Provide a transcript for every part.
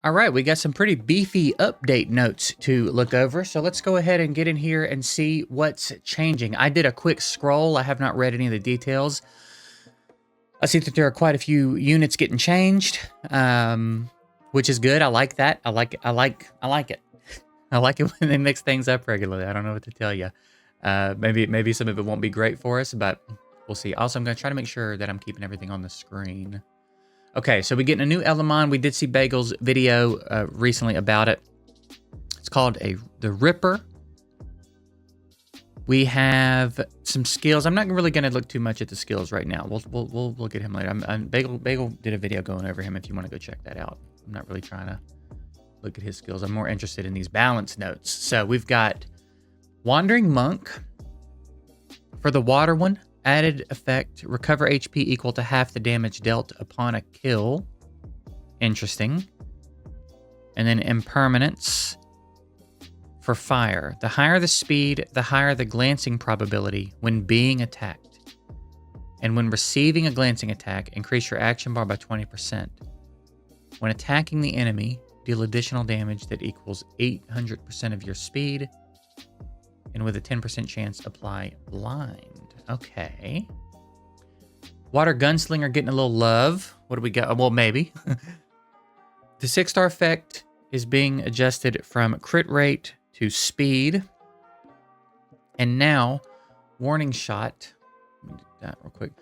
All right, we got some pretty beefy update notes to look over. So let's go ahead and get in here and see what's changing. I did a quick scroll. I have not read any of the details. I see that there are quite a few units getting changed, which is good. I like that. I like it. I like it. I like it when they mix things up regularly. I don't know what to tell you. Maybe some of it won't be great for us, but we'll see. Also, I'm going to try to make sure that I'm keeping everything on the screen. Okay, so we're getting a new Elemon. We did see Bagel's video recently about it. It's called the Ripper. We have some skills. I'm not really going to look too much at the skills right now. We'll look at him later. Bagel did a video going over him if you want to go check that out. I'm not really trying to look at his skills. I'm more interested in these balance notes. So we've got Wandering Monk for the water one. Added effect, recover HP equal to half the damage dealt upon a kill. Interesting. And then impermanence for fire. The higher the speed, the higher the glancing probability when being attacked. And when receiving a glancing attack, increase your action bar by 20%. When attacking the enemy, deal additional damage that equals 800% of your speed. And with a 10% chance, apply blind. Okay. Water Gunslinger getting a little love. What do we got? Well, maybe. The 6-star effect is being adjusted from crit rate to speed. And now, Warning Shot. Let me do that real quick.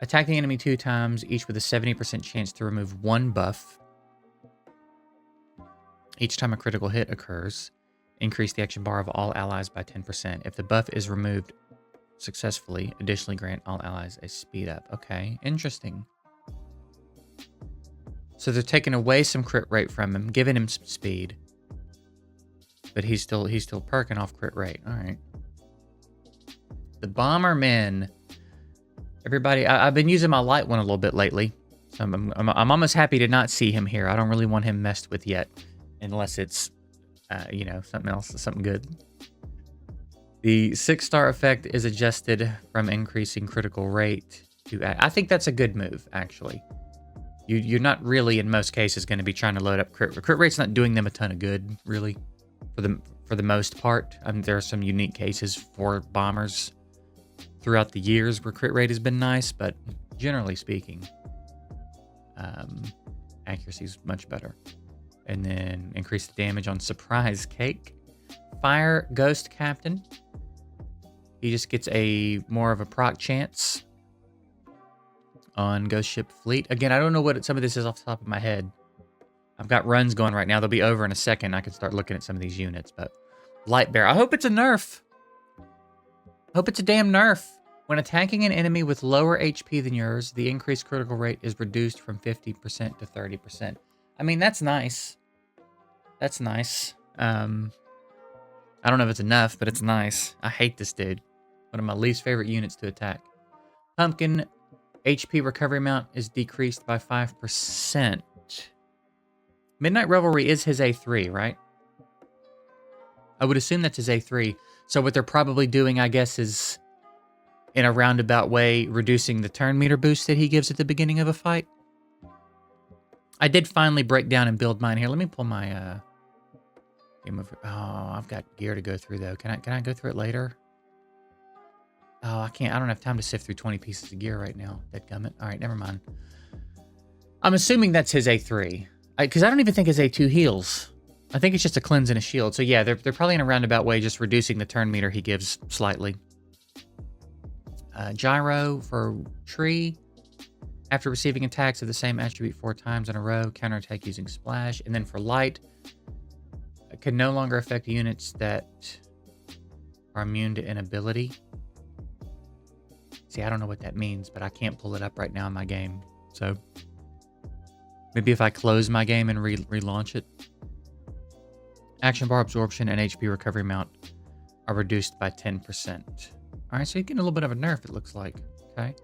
Attack the enemy 2 times, each with a 70% chance to remove 1 buff. Each time a critical hit occurs, increase the action bar of all allies by 10%. If the buff is removed successfully, additionally grant all allies a speed up. Okay, interesting. So they're taking away some crit rate from him, giving him some speed, but he's still perking off crit rate. All right. The Bombermen. Everybody, I've been using my light one a little bit lately, so I'm almost happy to not see him here. I don't really want him messed with yet, unless it's something else, something good. The 6-star effect is adjusted from increasing critical rate to... I think that's a good move, actually. You're not really, in most cases, going to be trying to load up crit. Crit rate's not doing them a ton of good, really, for the most part. There are some unique cases for bombers throughout the years where crit rate has been nice, but generally speaking, accuracy is much better. And then increase the damage on Surprise Cake. Fire Ghost Captain. He just gets more of a proc chance on Ghost Ship Fleet. Again, I don't know what some of this is off the top of my head. I've got runs going right now. They'll be over in a second. I can start looking at some of these units, but Light Bear. I hope it's a nerf. I hope it's a damn nerf. When attacking an enemy with lower HP than yours, the increased critical rate is reduced from 50% to 30%. I mean, that's nice. That's nice. I don't know if it's enough, but it's nice. I hate this dude. One of my least favorite units to attack. Pumpkin HP recovery amount is decreased by 5%. Midnight Revelry is his A3, right? I would assume that's his A3. So what they're probably doing, I guess, is in a roundabout way, reducing the turn meter boost that he gives at the beginning of a fight. I did finally break down and build mine here. Let me pull my game over. Oh, I've got gear to go through though. Can I go through it later? Oh, I can't. I don't have time to sift through 20 pieces of gear right now. Dadgummit. All right, never mind. I'm assuming that's his A3. Because I don't even think his A2 heals. I think it's just a cleanse and a shield. So yeah, they're probably in a roundabout way just reducing the turn meter he gives slightly. Gyro for Tree. After receiving attacks of the same attribute 4 times in a row, counterattack using Splash. And then for Light, it can no longer affect units that are immune to inability. See, I don't know what that means, but I can't pull it up right now in my game. So maybe if I close my game and relaunch it. Action bar absorption and HP recovery amount are reduced by 10%. All right, so you're getting a little bit of a nerf, it looks like. Okay.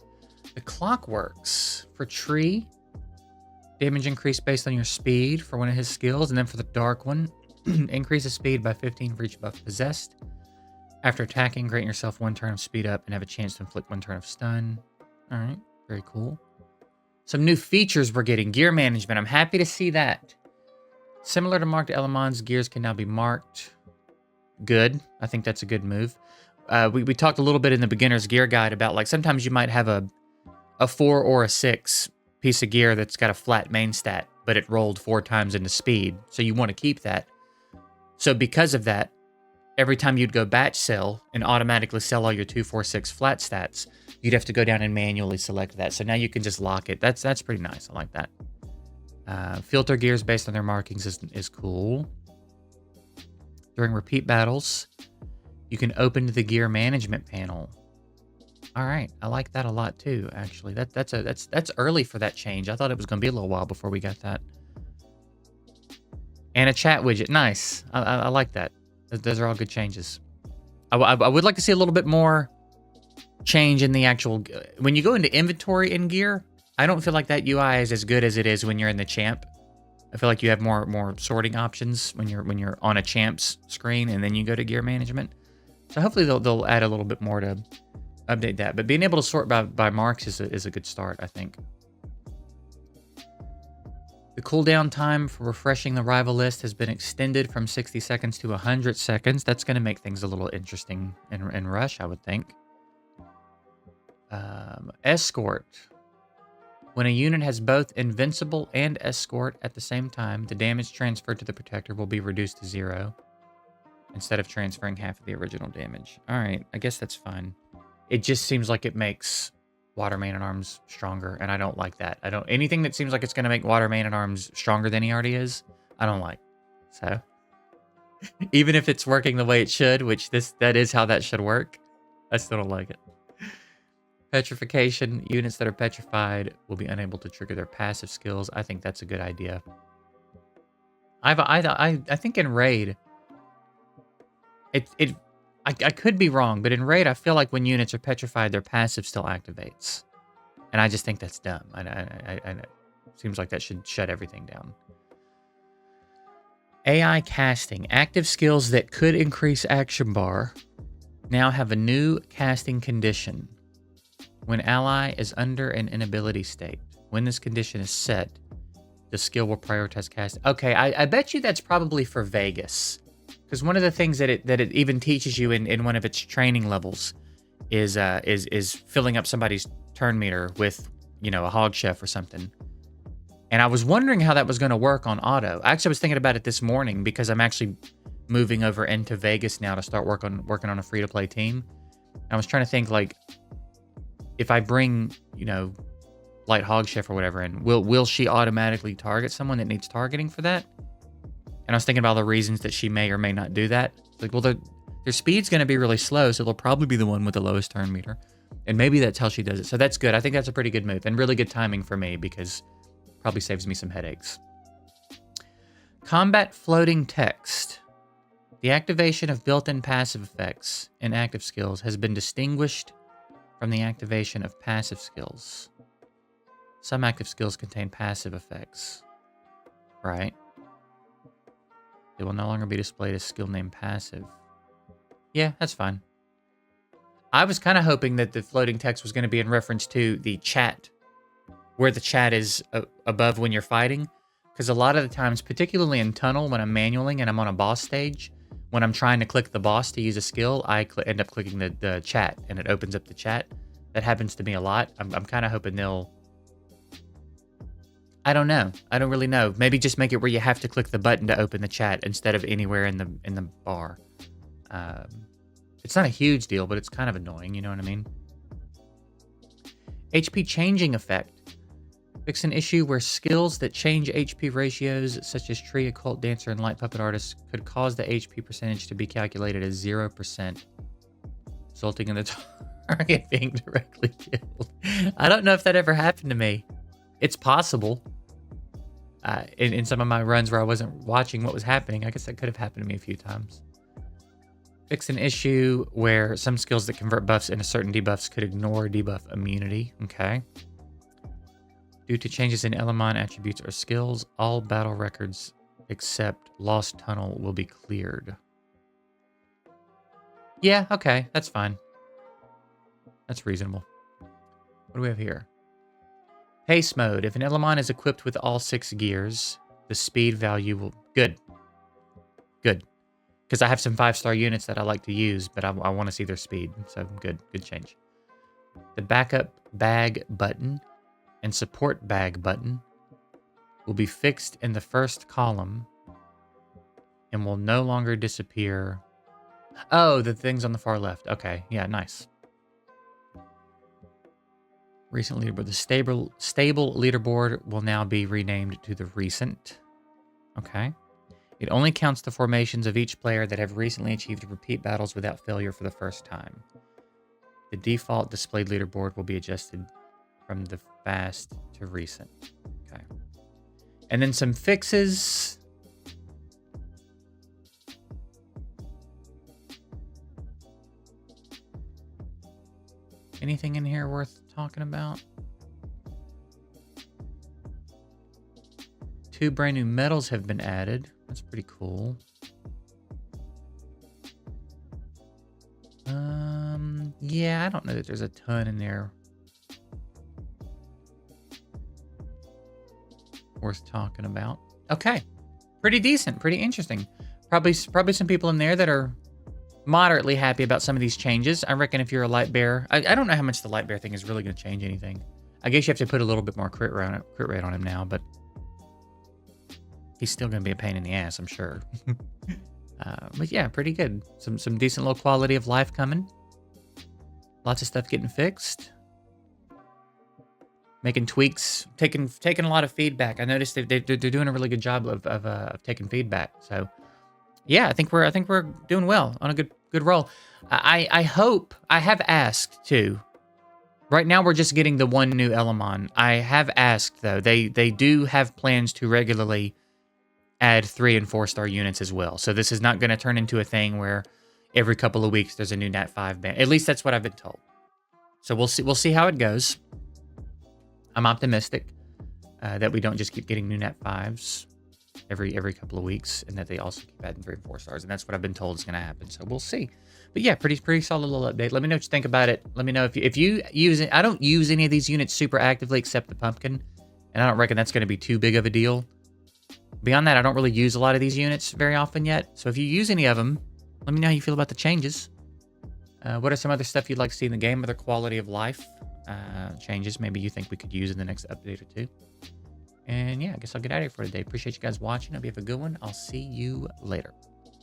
The Clockworks for Tree. Damage increased based on your speed for one of his skills. And then for the Dark one, increase the speed by 15 for each buff possessed. After attacking, grant yourself 1 turn of speed up and have a chance to inflict 1 turn of stun. All right, very cool. Some new features we're getting. Gear management. I'm happy to see that. Similar to marked Elemons, gears can now be marked. Good. I think that's a good move. We talked a little bit in the beginner's gear guide about like sometimes you might have a 4 or a 6 piece of gear that's got a flat main stat, but it rolled 4 times into speed. So you want to keep that. So because of that, every time you'd go batch sell and automatically sell all your 2, 4, 6 flat stats, you'd have to go down and manually select that. So now you can just lock it. That's pretty nice. I like that. Filter gears based on their markings is cool. During repeat battles, you can open the gear management panel. All right, I like that a lot too. Actually, that's early for that change. I thought it was going to be a little while before we got that. And a chat widget, nice. I like that. Those are all good changes. I would like to see a little bit more change in the actual. When you go into inventory in gear, I don't feel like that UI is as good as it is when you're in the champ. I feel like you have more sorting options when you're on a champ's screen and then you go to gear management. So hopefully they'll add a little bit more to update that. But being able to sort by marks is a good start, I think. The cooldown time for refreshing the rival list has been extended from 60 seconds to 100 seconds. That's going to make things a little interesting in Rush, I would think. Escort. When a unit has both Invincible and Escort at the same time, the damage transferred to the Protector will be reduced to 0 instead of transferring half of the original damage. All right, I guess that's fine. It just seems like it makes Water Man at Arms stronger, and I don't like that. Anything that seems like it's going to make Water Man at Arms stronger than he already is, I don't like. So, even if it's working the way it should, which that is how that should work, I still don't like it. Petrification. Units that are petrified will be unable to trigger their passive skills. I think that's a good idea. I think in Raid, I could be wrong, but in Raid, I feel like when units are petrified, their passive still activates. And I just think that's dumb. Seems like that should shut everything down. AI casting. Active skills that could increase action bar now have a new casting condition. When ally is under an inability state, when this condition is set, the skill will prioritize casting. Okay, I bet you that's probably for Vegas. Because one of the things that it even teaches you in one of its training levels is filling up somebody's turn meter with, a hog chef or something. And I was wondering how that was going to work on auto. Actually, I was thinking about it this morning because I'm actually moving over into Vegas now to start working on a free-to-play team. And I was trying to think, like, if I bring, Light Hog Chef or whatever in, will she automatically target someone that needs targeting for that? And I was thinking about all the reasons that she may or may not do that. Like, well, their speed's going to be really slow, so they'll probably be the one with the lowest turn meter. And maybe that's how she does it. So that's good. I think that's a pretty good move and really good timing for me because it probably saves me some headaches. Combat floating text. The activation of built-in passive effects and active skills has been distinguished from the activation of passive skills. Some active skills contain passive effects. Right? They will no longer be displayed as skill name passive. Yeah, that's fine. I was kind of hoping that the floating text was going to be in reference to the chat, where the chat is above when you're fighting. Because a lot of the times, particularly in Tunnel, when I'm manualing and I'm on a boss stage, when I'm trying to click the boss to use a skill, I end up clicking the chat, and it opens up the chat. That happens to me a lot. I'm kind of hoping they'll... I don't know. I don't really know. Maybe just make it where you have to click the button to open the chat instead of anywhere in the bar. It's not a huge deal, but it's kind of annoying. You know what I mean? HP changing effect. Fix an issue where skills that change HP ratios, such as Tree, Occult Dancer, and Light Puppet Artist, could cause the HP percentage to be calculated as 0%, resulting in the target being directly killed. I don't know if that ever happened to me. It's possible. In some of my runs where I wasn't watching what was happening, I guess that could have happened to me a few times. Fix an issue where some skills that convert buffs into certain debuffs could ignore debuff immunity. Okay. Due to changes in Elemon attributes or skills, all battle records except Lost Tunnel will be cleared. Yeah, okay, that's fine. That's reasonable. What do we have here? Pace mode. If an Elemon is equipped with all 6 gears, the speed value will... Good. Good. Because I have some 5-star units that I like to use, but I want to see their speed. So good. Good change. The backup bag button and support bag button will be fixed in the first column and will no longer disappear. Oh, the things on the far left. Okay. Yeah, nice. Recent leaderboard. The stable leaderboard will now be renamed to the recent. Okay. It only counts the formations of each player that have recently achieved repeat battles without failure for the first time. The default displayed leaderboard will be adjusted from the fast to recent. Okay. And then some fixes. Anything in here worth talking about? 2 brand new medals have been added. That's pretty cool. Yeah, I don't know that there's a ton in there worth talking about. Okay. Pretty decent, pretty interesting. Probably some people in there that are moderately happy about some of these changes. I reckon if you're a light bear, I don't know how much the light bear thing is really going to change anything. I guess you have to put a little bit more crit rate on him now, but he's still going to be a pain in the ass, I'm sure. But yeah, pretty good. Some decent little quality of life coming. Lots of stuff getting fixed. Making tweaks, taking a lot of feedback. I noticed they're doing a really good job of taking feedback. So yeah, I think we're doing well on a good roll. I hope. I have asked too. Right now we're just getting the one new Elemon. I have asked though. They do have plans to regularly add 3 and 4-star units as well. So this is not going to turn into a thing where every couple of weeks there's a new Nat 5 ban. At least that's what I've been told. So we'll see how it goes. I'm optimistic that we don't just keep getting new Nat 5s every couple of weeks, and that they also keep adding 3 and 4 stars, and that's what I've been told is going to happen. So we'll see. But yeah, pretty solid little update. Let me know what you think about it. Let me know if you use it. I don't use any of these units super actively except the pumpkin, and I don't reckon that's going to be too big of a deal. Beyond that, I don't really use a lot of these units very often yet. So if you use any of them, let me know how you feel about the changes. What are some other stuff you'd like to see in the game? Other quality of life changes maybe you think we could use in the next update or two. And yeah, I guess I'll get out of here for today. Appreciate you guys watching. Hope you have a good one. I'll see you later.